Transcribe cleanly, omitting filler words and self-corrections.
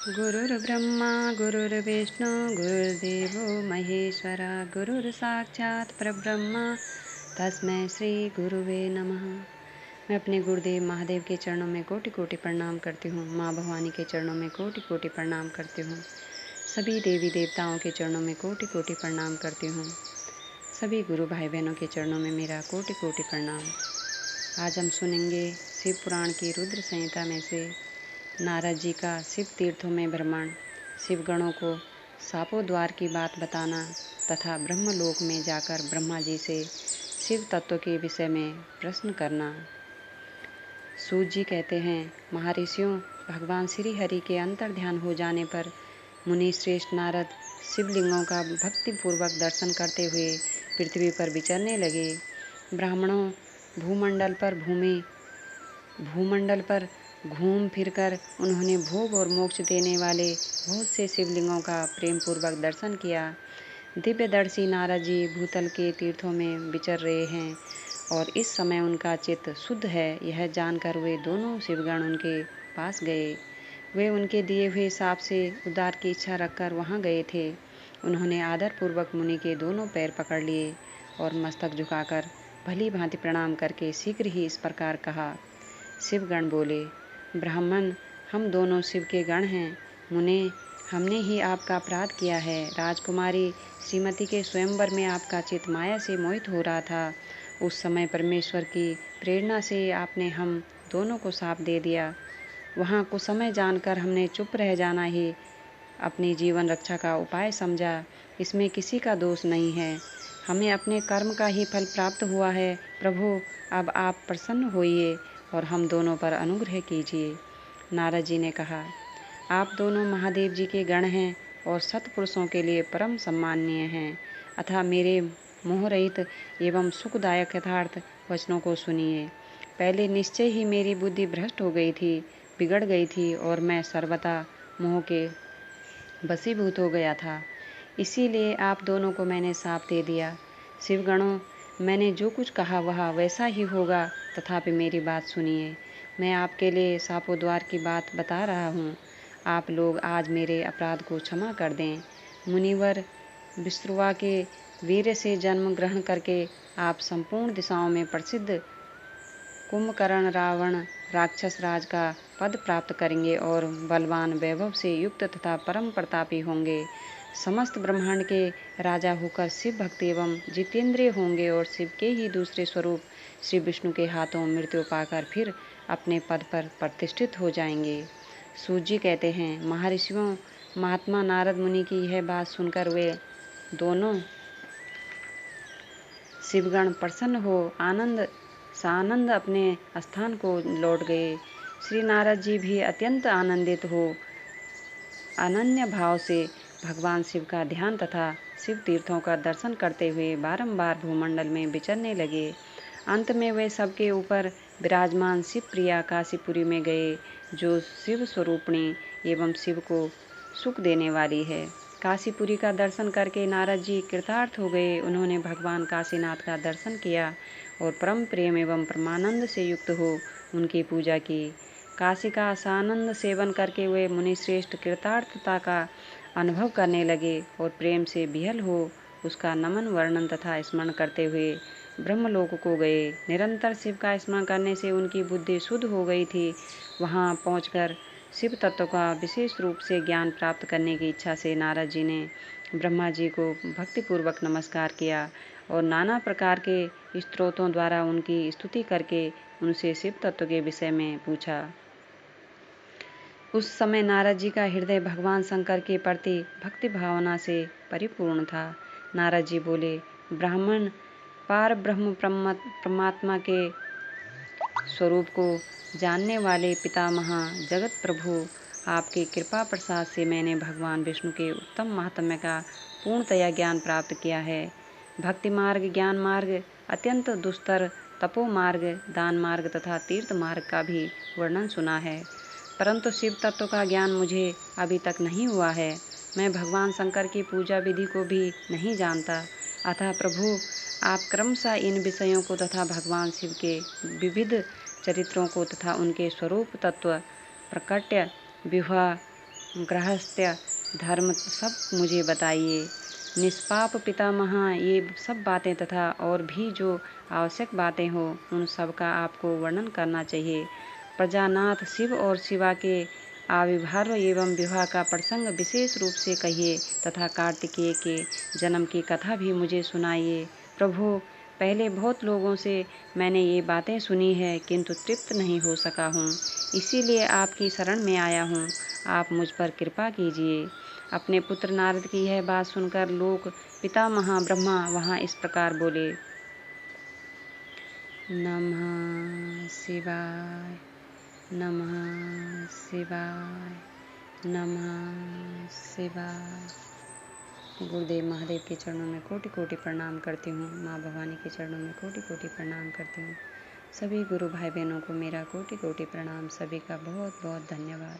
गुरुर्ब्रह्मा गुरुर्विष्णु गुरुर्देवो महेश्वरा गुरुर्साक्षात् परब्रह्म तस्मै श्री गुरुवे नमः। मैं अपने गुरुदेव महादेव के चरणों में कोटि कोटि प्रणाम करती हूँ। माँ भवानी के चरणों में कोटि कोटि प्रणाम करती हूँ। सभी देवी देवताओं के चरणों में कोटि कोटि प्रणाम करती हूँ। सभी गुरु भाई बहनों के चरणों में मेरा कोटि कोटि प्रणाम। आज हम सुनेंगे शिव पुराण की रुद्र संहिता में से नारद जी का शिव तीर्थों में भ्रमण, शिव गणों को सापों द्वार की बात बताना तथा ब्रह्मलोक में जाकर ब्रह्मा जी से शिव तत्व के विषय में प्रश्न करना। सूत जी कहते हैं, महर्षियों, भगवान श्री हरि के अंतर ध्यान हो जाने पर मुनि श्रेष्ठ नारद शिवलिंगों का भक्तिपूर्वक दर्शन करते हुए पृथ्वी पर विचरने लगे। ब्राह्मणों, भूमंडल पर घूम फिरकर उन्होंने भोग और मोक्ष देने वाले बहुत से शिवलिंगों का प्रेम पूर्वक दर्शन किया। दिव्यदर्शी नारद जी भूतल के तीर्थों में विचर रहे हैं और इस समय उनका चित्त शुद्ध है, यह जानकर वे दोनों शिवगण उनके पास गए। वे उनके दिए हुए साप से उद्धार की इच्छा रखकर वहां गए थे। उन्होंने आदरपूर्वक मुनि के दोनों पैर पकड़ लिए और मस्तक झुकाकर भली भांति प्रणाम करके शीघ्र ही इस प्रकार कहा। शिवगण बोले, ब्राह्मण, हम दोनों शिव के गण हैं। मुने, हमने ही आपका अपराध किया है। राजकुमारी श्रीमती के स्वयंवर में आपका चित्त माया से मोहित हो रहा था। उस समय परमेश्वर की प्रेरणा से आपने हम दोनों को साप दे दिया। वहाँ कुछ समय जानकर हमने चुप रह जाना ही अपनी जीवन रक्षा का उपाय समझा। इसमें किसी का दोष नहीं है। हमें अपने कर्म का ही फल प्राप्त हुआ है। प्रभु, अब आप प्रसन्न होइए और हम दोनों पर अनुग्रह कीजिए। नारद जी ने कहा, आप दोनों महादेव जी के गण हैं और सत्पुरुषों के लिए परम सम्माननीय हैं। अतः मेरे मोहरहित एवं सुखदायक यथार्थ वचनों को सुनिए। पहले निश्चय ही मेरी बुद्धि भ्रष्ट हो गई थी, बिगड़ गई थी और मैं सर्वथा मोह के वशीभूत हो गया था। इसीलिए आप दोनों को मैंने साप दे दिया। शिवगणों, मैंने जो कुछ कहा वह वैसा ही होगा, तथापि मेरी बात सुनिए। मैं आपके लिए सापों द्वार की बात बता रहा हूँ। आप लोग आज मेरे अपराध को क्षमा कर दें। मुनिवर विश्रुवा के वीर्य से जन्म ग्रहण करके आप संपूर्ण दिशाओं में प्रसिद्ध कुंभकर्ण रावण राक्षस राज का पद प्राप्त करेंगे और बलवान वैभव से युक्त तथा परम प्रतापी होंगे। समस्त ब्रह्मांड के राजा होकर शिव भक्त एवं जितेंद्रिय होंगे और शिव के ही दूसरे स्वरूप श्री विष्णु के हाथों मृत्यु पाकर फिर अपने पद पर प्रतिष्ठित हो जाएंगे। सूत जी कहते हैं, महर्षियों, महात्मा नारद मुनि की यह बात सुनकर वे दोनों शिवगण प्रसन्न हो सानंद अपने स्थान को लौट गए। श्री नारद जी भी अत्यंत आनंदित हो अनन्य भाव से भगवान शिव का ध्यान तथा शिव तीर्थों का दर्शन करते हुए बारंबार भूमंडल में विचरने लगे। अंत में वे सबके ऊपर विराजमान शिव प्रिया काशीपुरी में गए, जो शिव स्वरूपिणी एवं शिव को सुख देने वाली है। काशीपुरी का दर्शन करके नारद जी कृतार्थ हो गए। उन्होंने भगवान काशीनाथ का दर्शन किया और परम प्रेम एवं परमानंद से युक्त हो उनकी पूजा की। काशी का सानंद सेवन करके वे मुनिश्रेष्ठ कृतार्थता का अनुभव करने लगे और प्रेम से विहल हो उसका नमन वर्णन तथा स्मरण करते हुए ब्रह्मलोक को गए। निरंतर शिव का स्मरण करने से उनकी बुद्धि शुद्ध हो गई थी। वहाँ पहुंचकर शिव तत्व का विशेष रूप से ज्ञान प्राप्त करने की इच्छा से नारद जी ने ब्रह्मा जी को भक्तिपूर्वक नमस्कार किया और नाना प्रकार के स्तोत्रों द्वारा उनकी स्तुति करके उनसे शिव तत्व के विषय में पूछा। उस समय नारद जी का हृदय भगवान शंकर के प्रति भक्ति भावना से परिपूर्ण था। नारद जी बोले, ब्राह्मण, पार ब्रह्म परमात्मा के स्वरूप को जानने वाले पितामह जगत प्रभु, आपके कृपा प्रसाद से मैंने भगवान विष्णु के उत्तम महात्म्य का पूर्णतया ज्ञान प्राप्त किया है। भक्ति मार्ग, ज्ञान मार्ग, अत्यंत दुस्तर तपो मार्ग, दान मार्ग तथा तीर्थ मार्ग का भी वर्णन सुना है, परंतु शिव तत्व का ज्ञान मुझे अभी तक नहीं हुआ है। मैं भगवान शंकर की पूजा विधि को भी नहीं जानता। अतः प्रभु, आप क्रमशः इन विषयों को तथा भगवान शिव के विविध चरित्रों को तथा उनके स्वरूप तत्व, प्रकट्य, विवाह, गृहस्थ्य धर्म सब मुझे बताइए। निष्पाप पितामह ये सब बातें तथा और भी जो आवश्यक बातें हो उन सब का आपको वर्णन करना चाहिए। प्रजानाथ शिव और शिवा के आविर्भाव एवं विवाह का प्रसंग विशेष रूप से कहिए तथा कार्तिकेय के जन्म की कथा भी मुझे सुनाइए। प्रभु, पहले बहुत लोगों से मैंने ये बातें सुनी है किंतु तृप्त नहीं हो सका हूँ, इसीलिए आपकी शरण में आया हूँ। आप मुझ पर कृपा कीजिए। अपने पुत्र नारद की यह बात सुनकर लोक पितामह ब्रह्मा वहाँ इस प्रकार बोले। नमः शिवाय, नमः शिवाय, नमः शिवाय। गुरुदेव महादेव के चरणों में कोटि कोटि प्रणाम करती हूँ। माँ भवानी के चरणों में कोटि कोटि प्रणाम करती हूँ। सभी गुरु भाई बहनों को मेरा कोटि कोटि प्रणाम। सभी का बहुत बहुत धन्यवाद।